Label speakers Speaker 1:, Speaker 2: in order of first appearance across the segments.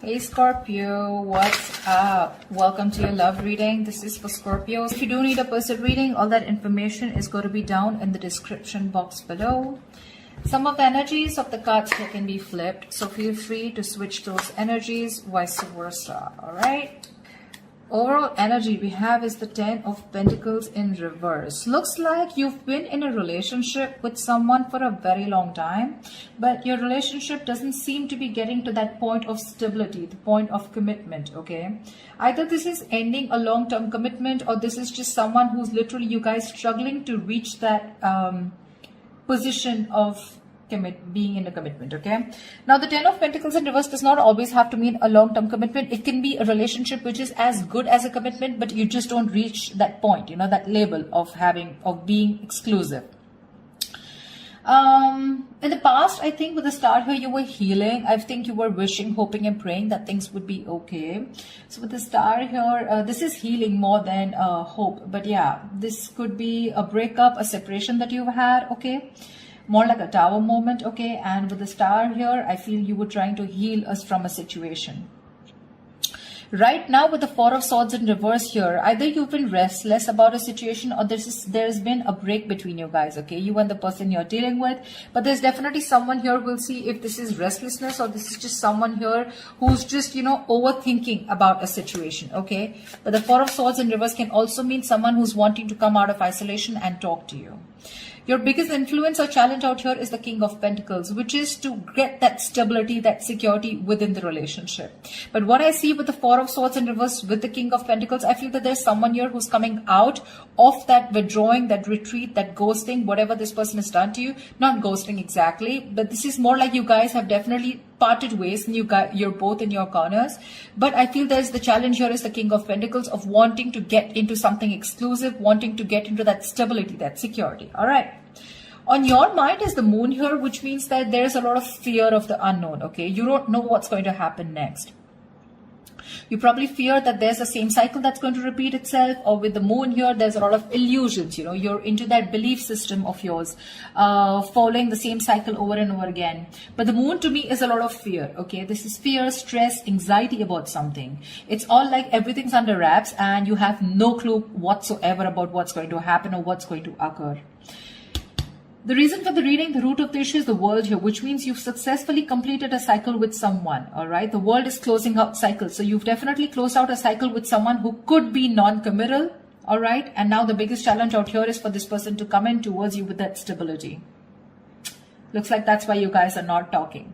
Speaker 1: Hey Scorpio, what's up? Welcome to your love reading. This is for Scorpios. If you do need a personal reading, all that information is going to be down in the description box below. Some of the energies of the cards here can be flipped, so feel free to switch those energies, vice versa. Alright? Overall energy we have is the 10 of Pentacles in reverse. Looks like you've been in a relationship with someone for a very long time, but your relationship doesn't seem to be getting to that point of stability, the point of commitment, okay? Either this is ending a long-term commitment, or this is just someone who's literally, you guys struggling to reach that position of being in a commitment, okay? Now the 10 of Pentacles in reverse does not always have to mean a long-term commitment. It can be a relationship which is as good as a commitment, but you just don't reach that point, you know, that label of being exclusive. In the past, I think with the star here, you were healing. I think you were wishing, hoping and praying that things would be okay. So with the star here, this is healing more than hope. But yeah, this could be a breakup, a separation that you've had, okay? More like a tower moment, okay? And with the star here, I feel you were trying to heal us from a situation. Right now with the Four of Swords in reverse here, either you've been restless about a situation, or there's been a break between you guys, okay? You and the person you're dealing with. But there's definitely someone here. We'll see if this is restlessness or this is just someone here who's just, you know, overthinking about a situation, okay? But the Four of Swords in reverse can also mean someone who's wanting to come out of isolation and talk to you. Your biggest influence or challenge out here is the King of Pentacles, which is to get that stability, that security within the relationship. But what I see with the Four of Swords in reverse with the King of Pentacles, I feel that there's someone here who's coming out of that withdrawing, that retreat, that ghosting, whatever this person has done to you. Not ghosting exactly, but this is more like you guys have definitely parted ways and you're both in your corners. But I feel there's the challenge here is the King of Pentacles of wanting to get into something exclusive, wanting to get into that stability, that security. All right. On your mind is the Moon here, which means that there's a lot of fear of the unknown, okay? You don't know what's going to happen next. You probably fear that there's the same cycle that's going to repeat itself, or with the Moon here, there's a lot of illusions, you know, you're into that belief system of yours, following the same cycle over and over again. But the Moon to me is a lot of fear, okay? This is fear, stress, anxiety about something. It's all like everything's under wraps and you have no clue whatsoever about what's going to happen or what's going to occur. The reason for the reading, the root of the issue is the world here, which means you've successfully completed a cycle with someone, all right? The world is closing out cycles. So you've definitely closed out a cycle with someone who could be non-committal, all right? And now the biggest challenge out here is for this person to come in towards you with that stability. Looks like that's why you guys are not talking.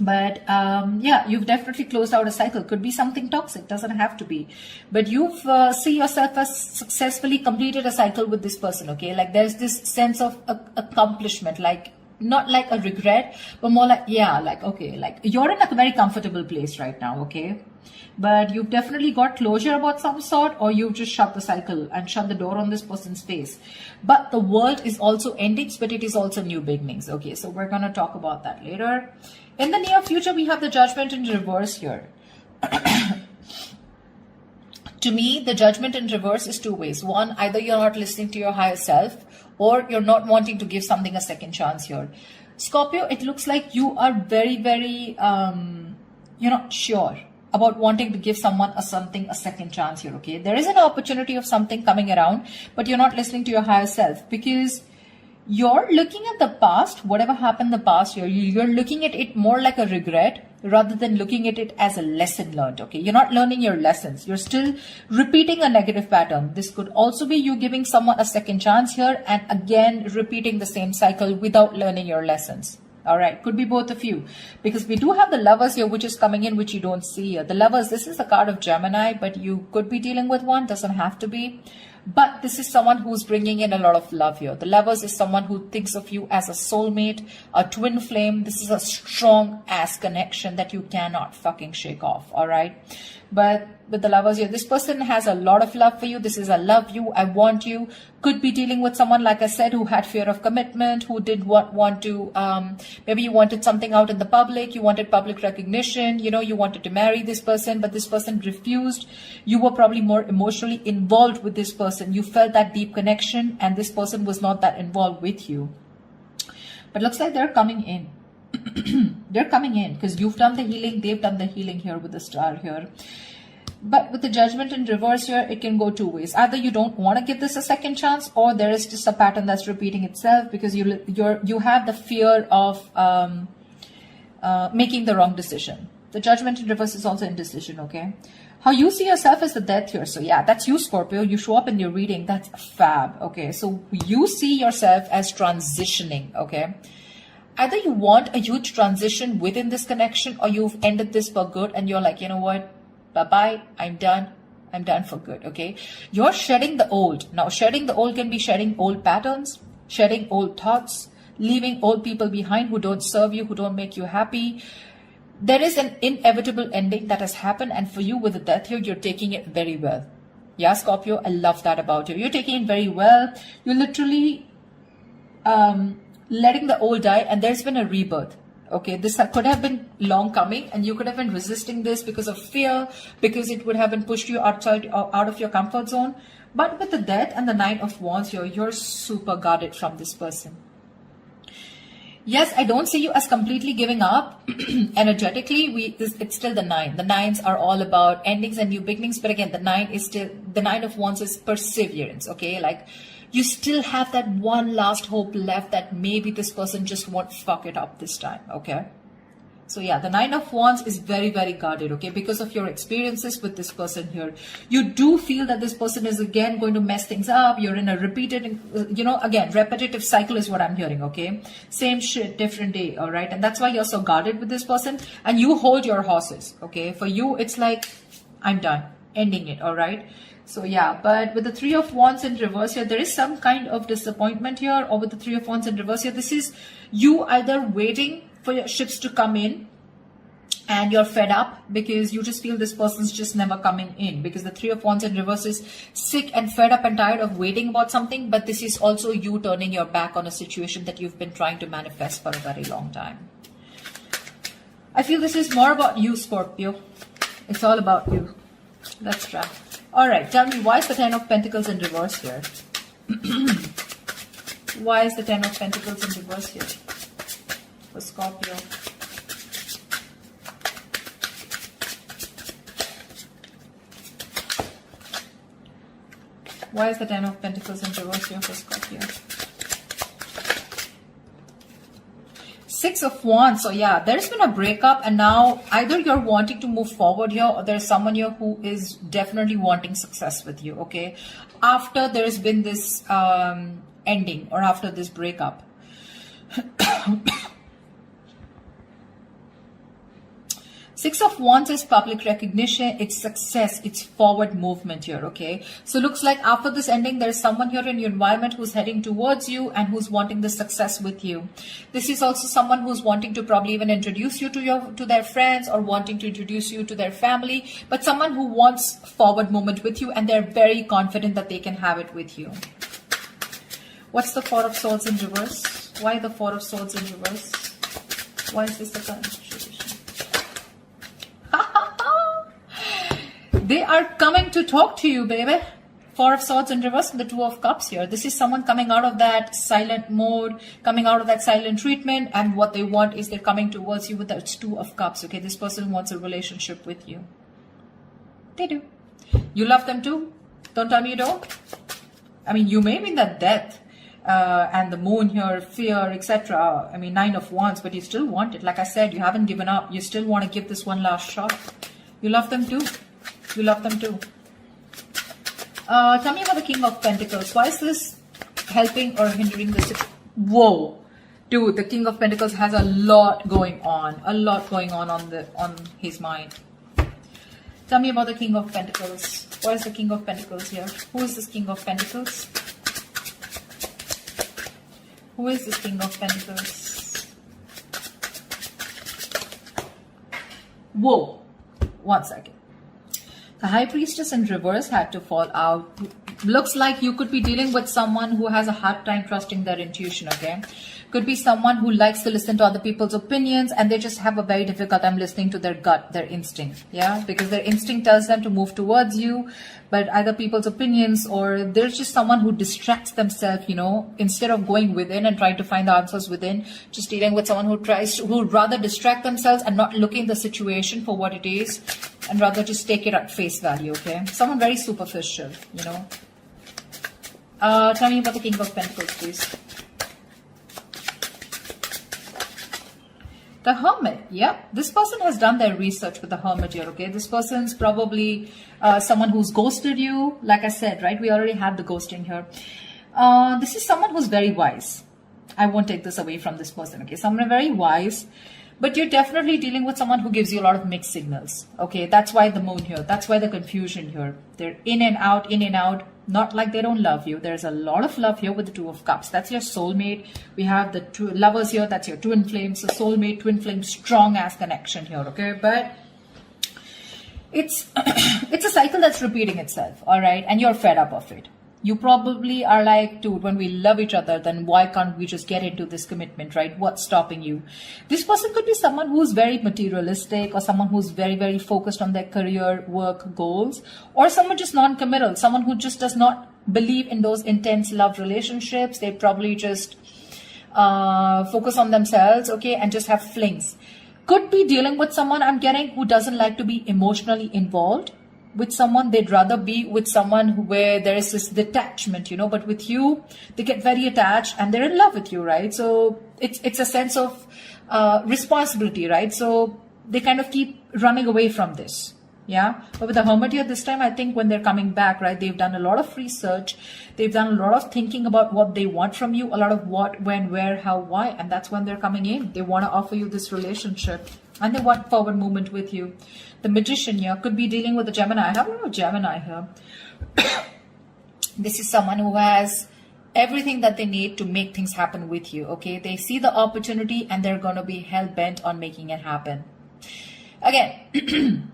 Speaker 1: But yeah, you've definitely closed out a cycle. Could be something toxic, doesn't have to be. But you've see yourself as successfully completed a cycle with this person, okay? Like there's this sense of accomplishment, like not like a regret, but more like, yeah, like, okay, like you're in a very comfortable place right now, okay? But you've definitely got closure about some sort, or you've just shut the cycle and shut the door on this person's face. But the world is also endings, but it is also new beginnings, okay? So we're going to talk about that later. In the near future, we have the Judgment in reverse here. To me, the Judgment in reverse is two ways. One, either you're not listening to your higher self, or you're not wanting to give something a second chance here. Scorpio, it looks like you are very, very, you're not sure about wanting to give someone a second chance here, okay? There is an opportunity of something coming around, but you're not listening to your higher self because you're looking at the past, whatever happened in the past year, you're looking at it more like a regret rather than looking at it as a lesson learned, okay? You're not learning your lessons. You're still repeating a negative pattern. This could also be you giving someone a second chance here and again repeating the same cycle without learning your lessons. All right, could be both of you, because we do have the Lovers here, which is coming in, which you don't see here. The Lovers, this is the card of Gemini, but you could be dealing with one, doesn't have to be. But this is someone who's bringing in a lot of love here. The Lovers is someone who thinks of you as a soulmate, a twin flame. This is a strong ass connection that you cannot fucking shake off, all right? But with the Lovers here, this person has a lot of love for you. This is a love you, I want you. Could be dealing with someone, like I said, who had fear of commitment, who did want to, maybe you wanted something out in the public, you wanted public recognition, you know, you wanted to marry this person, but this person refused. You were probably more emotionally involved with this person. You felt that deep connection and this person was not that involved with you. But looks like they're coming in. They're coming in because you've done the healing, they've done the healing here with the star here. But with the Judgment in reverse here, it can go two ways. Either you don't want to give this a second chance, or there is just a pattern that's repeating itself because you have the fear of making the wrong decision. The Judgment in reverse is also indecision, okay? How you see yourself as the Death here. So yeah, that's you, Scorpio. You show up in your reading. That's fab, okay? So you see yourself as transitioning, okay? Either you want a huge transition within this connection, or you've ended this for good and you're like, you know what? Bye-bye, I'm done for good, okay? You're shedding the old. Now, shedding the old can be shedding old patterns, shedding old thoughts, leaving old people behind who don't serve you, who don't make you happy. There is an inevitable ending that has happened, and for you with the Death here, you're taking it very well. Yeah, Scorpio, I love that about you. You're taking it very well. You're literally letting the old die, and there's been a rebirth. Okay, this could have been long coming, and you could have been resisting this because of fear, because it would have been pushed you outside, out of your comfort zone. But with the Death and the Nine of Wands here, you're super guarded from this person. Yes, I don't see you as completely giving up. Energetically, it's still the Nine. The Nines are all about endings and new beginnings. But again, the Nine of Wands is perseverance. Okay, like you still have that one last hope left that maybe this person just won't fuck it up this time. Okay. So yeah, the Nine of Wands is very, very guarded, okay? Because of your experiences with this person here. You do feel that this person is again going to mess things up. You're in a repeated, again, repetitive cycle is what I'm hearing, okay? Same shit, different day, all right? And that's why you're so guarded with this person. And you hold your horses, okay? For you, it's like, I'm done, ending it, all right? So yeah, but with the Three of Wands in reverse here, there is some kind of disappointment here. Or with the Three of Wands in reverse here, this is you either waiting for your ships to come in and you're fed up because you just feel this person's just never coming in, because the Three of Wands in reverse is sick and fed up and tired of waiting about something. But this is also you turning your back on a situation that you've been trying to manifest for a very long time. I feel this is more about you, Scorpio. It's all about you. Let's try. All right, tell me, why is the Ten of Pentacles in reverse here? Why is the Ten of Pentacles in reverse here for Scorpio? Why is the Ten of Pentacles in reverse here for Scorpio? Six of Wands. So yeah, there's been a breakup, and now either you're wanting to move forward here, or there's someone here who is definitely wanting success with you, okay? After there's been this ending, or after this breakup. Six of Wands is public recognition, it's success, it's forward movement here, okay? So looks like after this ending, there's someone here in your environment who's heading towards you and who's wanting the success with you. This is also someone who's wanting to probably even introduce you to their friends, or wanting to introduce you to their family, but someone who wants forward movement with you, and they're very confident that they can have it with you. What's the Four of Swords in reverse? Why the Four of Swords in reverse? Why is this the current situation? They are coming to talk to you, baby. Four of Swords in reverse and the Two of Cups here. This is someone coming out of that silent mode, coming out of that silent treatment, and what they want is they're coming towards you with that Two of Cups, okay? This person wants a relationship with you. They do. You love them too. Don't tell me you don't. I mean, you may be in that Death and the Moon here, fear, etc. I mean, Nine of Wands, but you still want it. Like I said, you haven't given up. You still want to give this one last shot. You love them too. You love them too. Tell me about the King of Pentacles. Why is this helping or hindering this? Whoa. Dude, the King of Pentacles has a lot going on. A lot going on his mind. Tell me about the King of Pentacles. Why is the King of Pentacles here? Who is this King of Pentacles? Who is this King of Pentacles? Whoa. 1 second. The High Priestess in reverse had to fall out. Looks like you could be dealing with someone who has a hard time trusting their intuition, okay? Could be someone who likes to listen to other people's opinions and they just have a very difficult time listening to their gut, their instinct. Yeah, because their instinct tells them to move towards you, but either people's opinions or there's just someone who distracts themselves, you know, instead of going within and trying to find the answers within, just dealing with someone who would rather distract themselves and not looking at the situation for what it is and rather just take it at face value. Okay, someone very superficial, you know. Tell me about the King of Pentacles, please. The Hermit. Yep. This person has done their research with the Hermit here, okay? This person's probably someone who's ghosted you. Like I said, right? We already had the ghosting here. This is someone who's very wise. I won't take this away from this person, okay? Someone very wise. But you're definitely dealing with someone who gives you a lot of mixed signals, okay? That's why the moon here. That's why the confusion here. They're in and out, in and out. Not like they don't love you. There's a lot of love here with the Two of Cups. That's your soulmate. We have the two lovers here. That's your twin flames. So soulmate, twin flame, strong ass connection here, okay? But it's it's a cycle that's repeating itself, all right? And you're fed up of it. You probably are like, dude, when we love each other, then why can't we just get into this commitment, right? What's stopping you? This person could be someone who's very materialistic or someone who's very, very focused on their career, work, goals, or someone just non-committal, someone who just does not believe in those intense love relationships. They probably just focus on themselves, okay, and just have flings. Could be dealing with someone, I'm getting, who doesn't like to be emotionally involved with someone. They'd rather be with someone where there is this detachment, you know, but with you, they get very attached and they're in love with you, right? So it's a sense of responsibility, right? So they kind of keep running away from this. Yeah. But with the Hermit here this time, I think when they're coming back, right, they've done a lot of research. They've done a lot of thinking about what they want from you, a lot of what, when, where, how, why. And that's when they're coming in. They want to offer you this relationship and they want forward movement with you. The Magician here could be dealing with a Gemini. I have a lot of Gemini here. This is someone who has everything that they need to make things happen with you. Okay. They see the opportunity and they're going to be hell bent on making it happen. Again,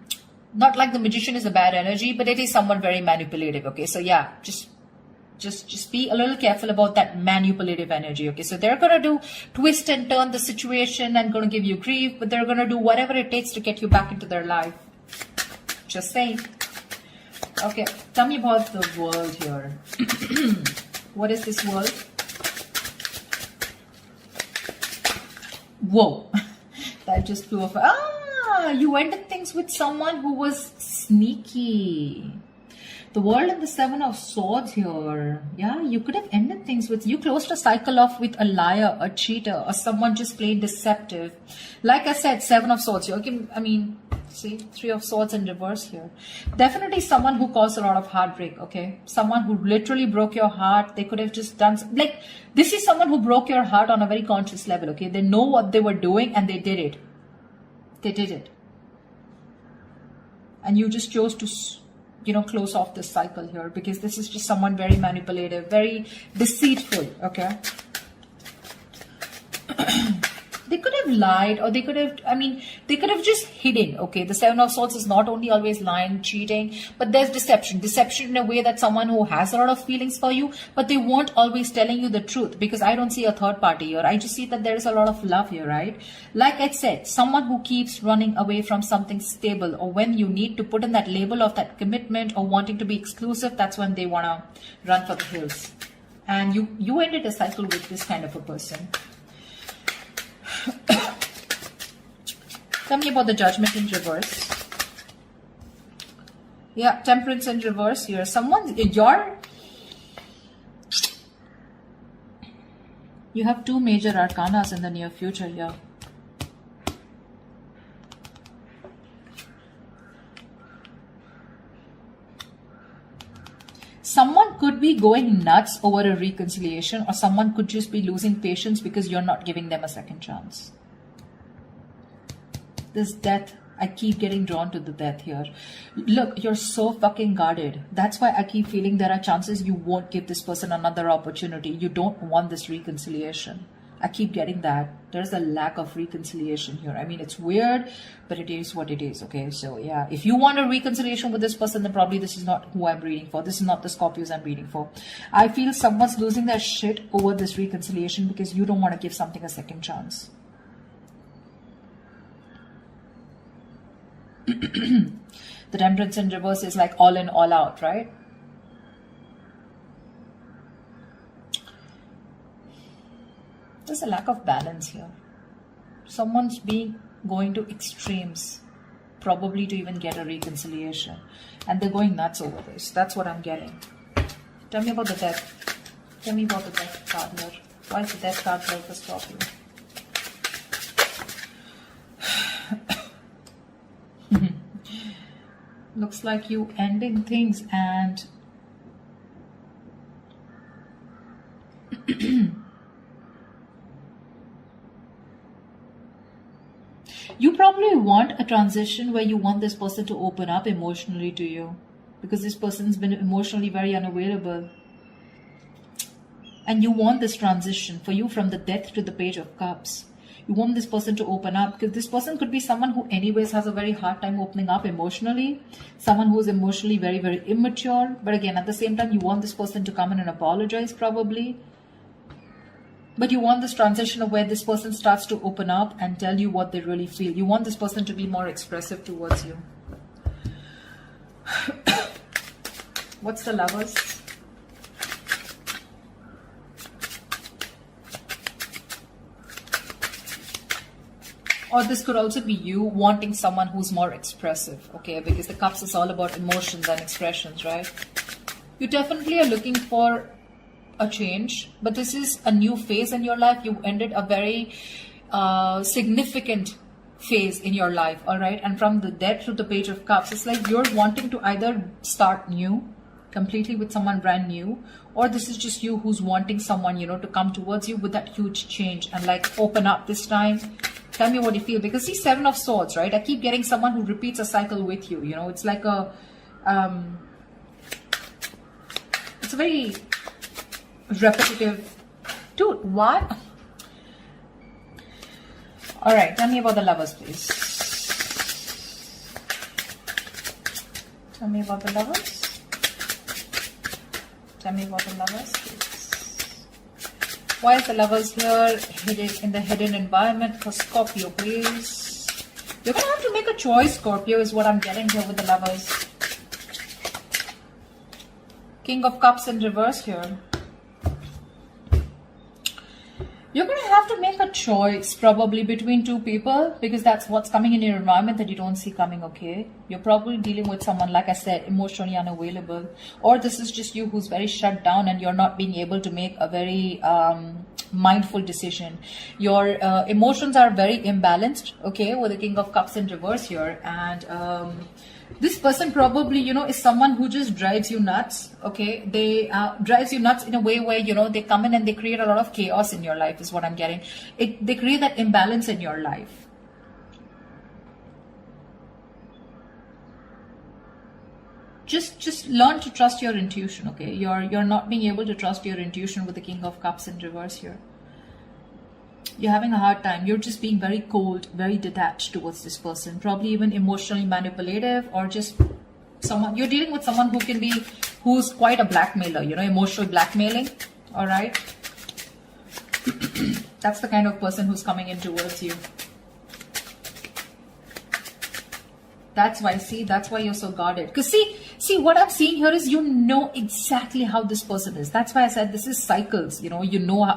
Speaker 1: not like the Magician is a bad energy, but it is someone very manipulative. Okay. So yeah, just be a little careful about that manipulative energy. Okay. So they're going to do twist and turn the situation and going to give you grief, but they're going to do whatever it takes to get you back into their life. Just saying. Okay. Tell me about the world here. What is this world? Whoa. That just flew off. You ended things with someone who was sneaky. The World and the Seven of Swords here. Yeah, you could have ended things with, you closed a cycle off with a liar, a cheater, or someone just plain deceptive. Like I said, Seven of Swords here. Okay, I mean, see, Three of Swords in reverse here. Definitely someone who caused a lot of heartbreak, okay? Someone who literally broke your heart. They could have just done, like, this is someone who broke your heart on a very conscious level, okay? They know what they were doing and they did it. They did it. And you just chose to, you know, close off this cycle here because this is just someone very manipulative, very deceitful, okay? They could have lied or they could have, I mean, they could have just hidden, okay? The Seven of Swords is not only always lying, cheating, but there's deception. Deception in a way that someone who has a lot of feelings for you, but they won't always telling you the truth because I don't see a third party here. I just see that there is a lot of love here, right? Like I said, someone who keeps running away from something stable, or when you need to put in that label of that commitment or wanting to be exclusive, that's when they want to run for the hills. And you ended a cycle with this kind of a person. Tell me about the Judgment in reverse. Yeah, Temperance in reverse here. Someone, you have two major arcanas in the near future here. Someone could be going nuts over a reconciliation, or someone could just be losing patience because you're not giving them a second chance. This death, I keep getting drawn to the death here. Look, you're so fucking guarded. That's why I keep feeling there are chances you won't give this person another opportunity. You don't want this reconciliation. I keep getting that. There's a lack of reconciliation here. I mean, it's weird, but it is what it is, okay? So, yeah, if you want a reconciliation with this person, then probably this is not who I'm reading for. This is not the Scorpios I'm reading for. I feel someone's losing their shit over this reconciliation because you don't want to give something a second chance. The Temperance in reverse is like all in, all out, right? There's a lack of balance here. Someone's going to extremes, probably to even get a reconciliation. And they're going nuts over this. That's what I'm getting. Tell me about the death. Tell me about the death card here. Why is the death card here for Scorpio? Looks like you ending things and you probably want a transition where you want this person to open up emotionally to you, because this person's been emotionally very unavailable. And you want this transition for you from the Death to the Page of Cups. You want this person to open up, because this person could be someone who anyways has a very hard time opening up emotionally. Someone who is emotionally very, very immature. But again, at the same time, you want this person to come in and apologize probably. But you want this transition of where this person starts to open up and tell you what they really feel. You want this person to be more expressive towards you. What's the Lovers? Or this could also be you wanting someone who's more expressive, okay? Because the Cups is all about emotions and expressions, right? You definitely are looking for a change, but this is a new phase in your life. You ended a very significant phase in your life, all right? And from the Death to the Page of Cups, it's like you're wanting to either start new, completely with someone brand new, or this is just you who's wanting someone, you know, to come towards you with that huge change and like open up this time. Tell me what you feel, because see, Seven of Swords, right? I keep getting someone who repeats a cycle with you, you know, it's like a it's a very repetitive. Dude, what? All right, tell me about the Lovers, please. Tell me about the Lovers. Tell me about the Lovers, please. Why is the Lovers here hidden in the hidden environment for Scorpio, please? You're going to have to make a choice, Scorpio, is what I'm getting here with the Lovers. King of Cups in reverse here. You're going to have to make a choice probably between two people, because that's what's coming in your environment that you don't see coming, okay? You're probably dealing with someone, like I said, emotionally unavailable. Or this is just you who's very shut down and you're not being able to make a very mindful decision. Your emotions are very imbalanced, okay, with the King of Cups in reverse here. And this person probably, you know, is someone who just drives you nuts, okay? They drives you nuts in a way where, you know, they come in and they create a lot of chaos in your life is what I'm getting. They create that imbalance in your life. Just learn to trust your intuition, okay? You're not being able to trust your intuition with the King of Cups in reverse here. You're having a hard time. You're just being very cold, very detached towards this person. Probably even emotionally manipulative, or just someone, you're dealing with someone who's quite a blackmailer, you know, emotional blackmailing. All right. That's the kind of person who's coming in towards you. That's why, see, that's why you're so guarded. Because see, what I'm seeing here is you know exactly how this person is. That's why I said this is cycles, you know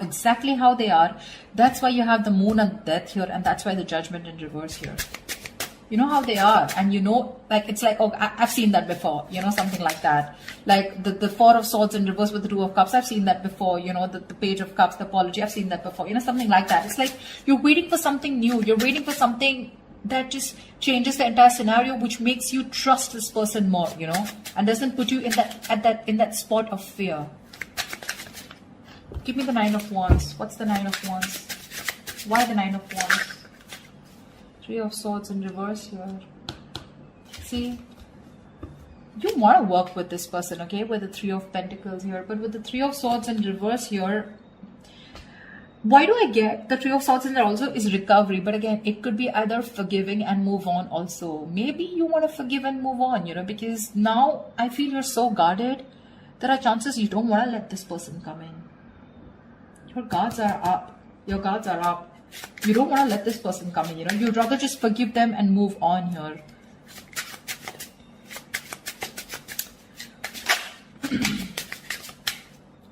Speaker 1: exactly how they are. That's why you have the Moon and Death here, and that's why the Judgment in reverse here. You know how they are, and you know, like, it's like, oh, I've seen that before, you know, something like that. Like the Four of Swords in reverse with the Two of Cups, I've seen that before, you know, the Page of Cups, the apology, I've seen that before, you know, something like that. It's like you're waiting for something new. You're waiting for something that just changes the entire scenario, which makes you trust this person more, you know, and doesn't put you in that spot of fear. Give me the Nine of Wands. What's the Nine of Wands? Why the Nine of Wands? Three of Swords in reverse here. See, you want to work with this person, okay, with the Three of Pentacles here, but with the Three of Swords in reverse here, Why do I get the Three of Swords in there also is recovery? But again, it could be either forgiving and move on also. Maybe you want to forgive and move on, because now I feel you're so guarded. There are chances you don't want to let this person come in. Your guards are up. Your guards are up. You don't want to let this person come in, You'd rather just forgive them and move on here.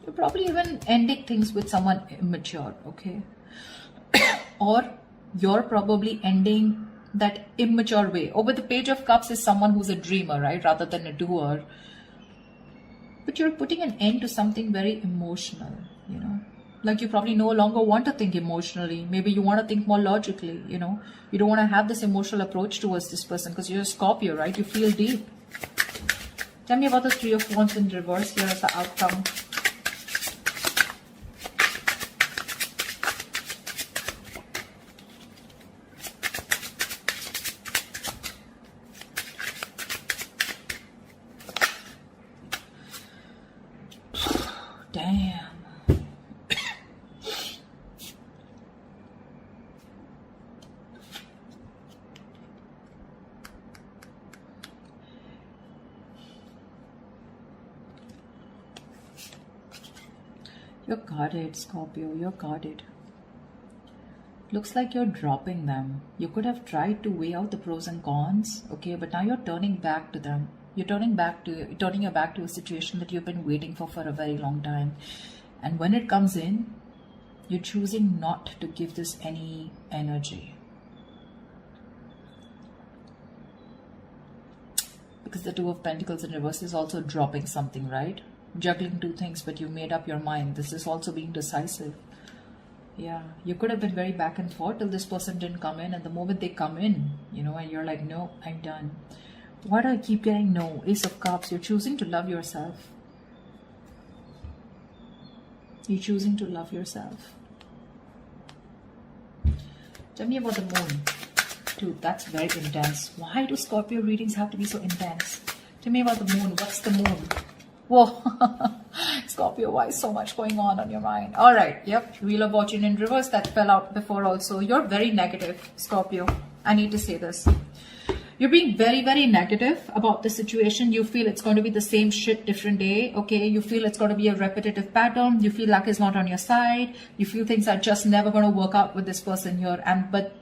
Speaker 1: You're probably even ending things with someone immature, okay? Or you're probably ending that immature way. Or with the Page of Cups is someone who's a dreamer, right? Rather than a doer. But you're putting an end to something very emotional, Like you probably no longer want to think emotionally. Maybe you want to think more logically, You don't want to have this emotional approach towards this person because you're a Scorpio, right? You feel deep. Tell me about the Three of Wands in reverse here as the outcome. Damn. You're guarded, Scorpio. You're guarded. Looks like you're dropping them. You could have tried to weigh out the pros and cons, okay, but now you're turning back to them. You're turning your back to a situation that you've been waiting for a very long time. And when it comes in, you're choosing not to give this any energy. Because the Two of Pentacles in reverse is also dropping something, right? Juggling two things, but you made up your mind. This is also being decisive. Yeah, you could have been very back and forth till this person didn't come in. And the moment they come in, and you're like, no, I'm done. Why do I keep getting no? Ace of Cups. You're choosing to love yourself. You're choosing to love yourself. Tell me about the moon. Dude, that's very intense. Why do Scorpio readings have to be so intense? Tell me about the moon. What's the moon? Whoa. Scorpio, why is so much going on your mind? All right. Yep. Wheel of Fortune in reverse. That fell out before also. You're very negative, Scorpio. I need to say this. You're being very, very negative about the situation. You feel it's going to be the same shit, different day. Okay. You feel it's going to be a repetitive pattern. You feel luck is not on your side. You feel things are just never going to work out with this person here. But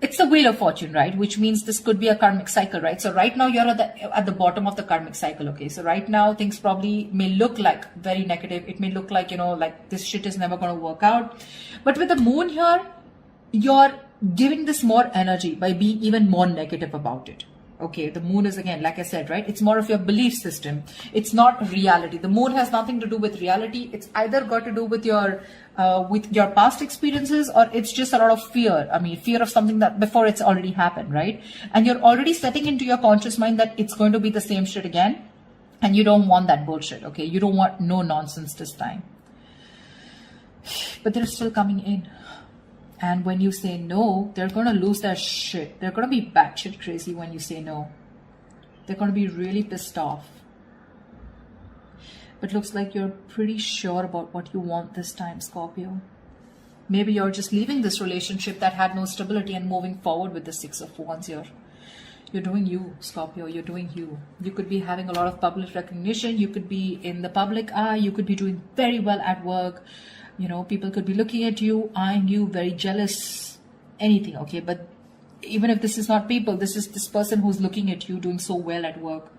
Speaker 1: it's the Wheel of Fortune, right? Which means this could be a karmic cycle, right? So right now you're at the bottom of the karmic cycle. Okay. So right now things probably may look like very negative. It may look like, like this shit is never going to work out. But with the moon here, you're giving this more energy by being even more negative about it. Okay, the moon is, again, like I said, right? It's more of your belief system. It's not reality. The moon has nothing to do with reality. It's either got to do with your past experiences, or it's just a lot of fear. I mean, fear of something that before it's already happened, right? And you're already setting into your conscious mind that it's going to be the same shit again. And you don't want that bullshit, okay? You don't want no nonsense this time. But they're still coming in. And when you say no, they're going to lose their shit. They're going to be batshit crazy when you say no. They're going to be really pissed off. But looks like you're pretty sure about what you want this time, Scorpio. Maybe you're just leaving this relationship that had no stability and moving forward with the Six of Wands here. You're doing you, Scorpio. You're doing you. You could be having a lot of public recognition. You could be in the public eye. You could be doing very well at work. People could be looking at you, eyeing you, very jealous, anything, okay? But even if this is not people, this is this person who's looking at you doing so well at work.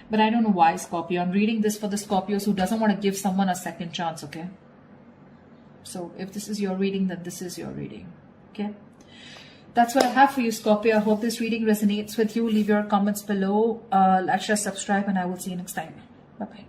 Speaker 1: But I don't know why, Scorpio. I'm reading this for the Scorpios who doesn't want to give someone a second chance, okay? So if this is your reading, then this is your reading, okay? That's what I have for you, Scorpio. I hope this reading resonates with you. Leave your comments below. Like, share, subscribe, and I will see you next time. Bye-bye.